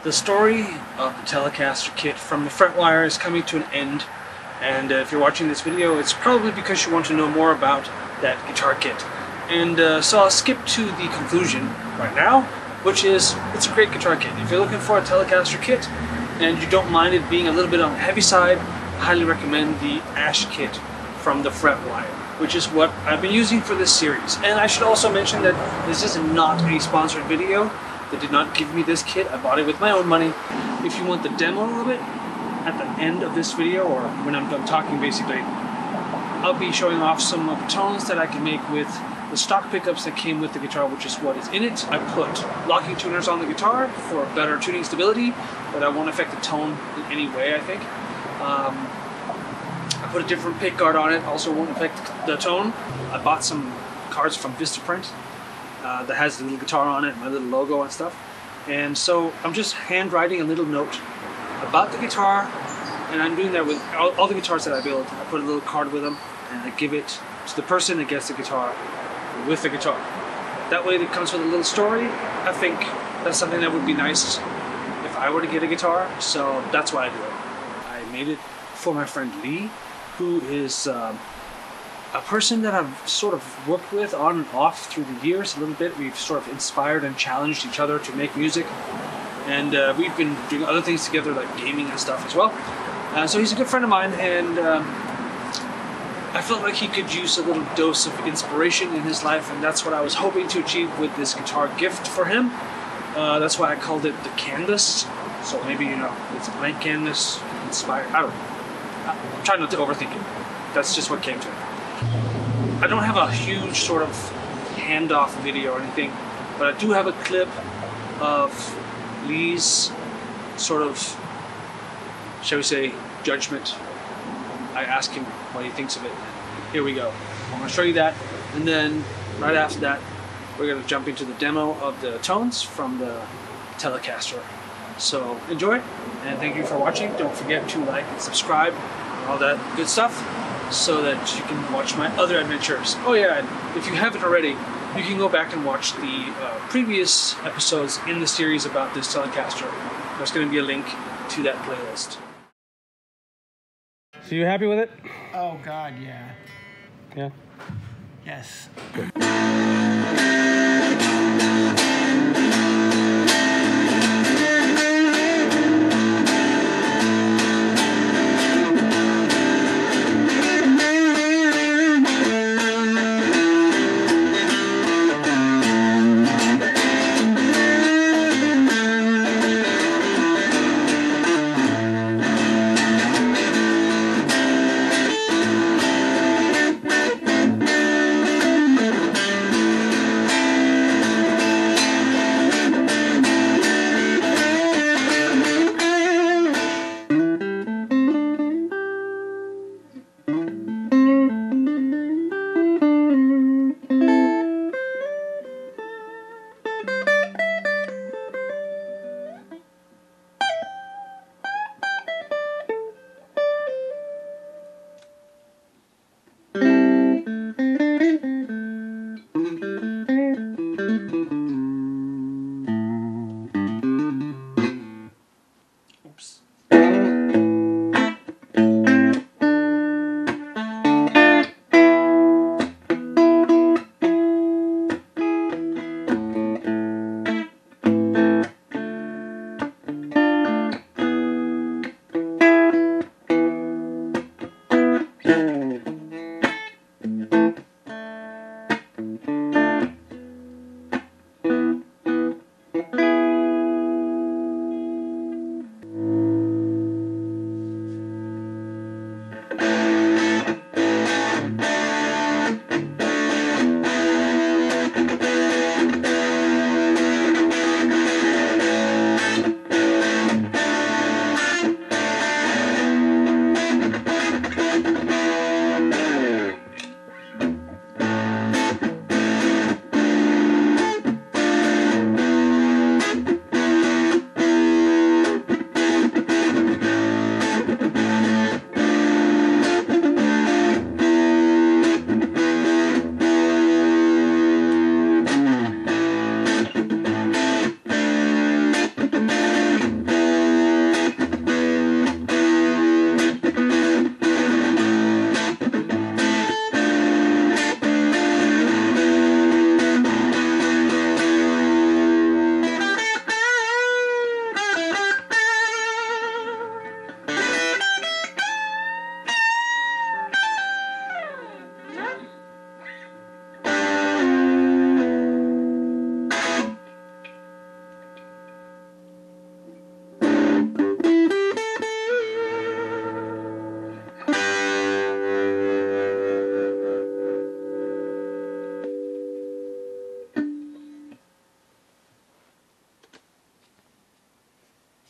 The story of the Telecaster kit from the Fretwire is coming to an end, and if you're watching this video, it's probably because you want to know more about that guitar kit. And so I'll skip to the conclusion right now, which is it's a great guitar kit. If you're looking for a Telecaster kit and you don't mind it being a little bit on the heavy side, I highly recommend the Ash kit from the Fretwire, which is what I've been using for this series. And I should also mention that this is not a sponsored video. They did not give me this kit. I bought it with my own money. If you want the demo of it, at the end of this video, or when I'm done talking basically, I'll be showing off some of the tones that I can make with the stock pickups that came with the guitar, which is what is in it. I put locking tuners on the guitar for better tuning stability, but I won't affect the tone in any way, I think. I put a different pick guard on it, also won't affect the tone. I bought some cards from Vistaprint that has the little guitar on it, my little logo and stuff. And so I'm just handwriting a little note about the guitar, and I'm doing that with all the guitars that I build. I put a little card with them, and I give it to the person that gets the guitar with the guitar. That way it comes with a little story. I think that's something that would be nice if I were to get a guitar, so that's why I do it. I made it for my friend Lee, who is a person that I've sort of worked with on and off through the years a little bit. We've sort of inspired and challenged each other to make music, and we've been doing other things together like gaming and stuff as well. So he's a good friend of mine, and I felt like he could use a little dose of inspiration in his life, and that's what I was hoping to achieve with this guitar gift for him. That's why I called it the canvas. So maybe, you know, it's a blank canvas, inspired, I don't know. I'm trying not to overthink it. That's just what came to me. I don't have a huge sort of handoff video or anything, but I do have a clip of Lee's sort of, shall we say, judgment. I ask him what he thinks of it. Here we go. I'm going to show you that, and then right after that, we're going to jump into the demo of the tones from the Telecaster. So enjoy, and thank you for watching. Don't forget to like and subscribe and all that good stuff so that you can watch my other adventures. Oh yeah, and if you haven't already, you can go back and watch the previous episodes in the series about this Telecaster. There's going to be a link to that playlist. So you happy with it? Oh God, yeah. Yeah? Yes.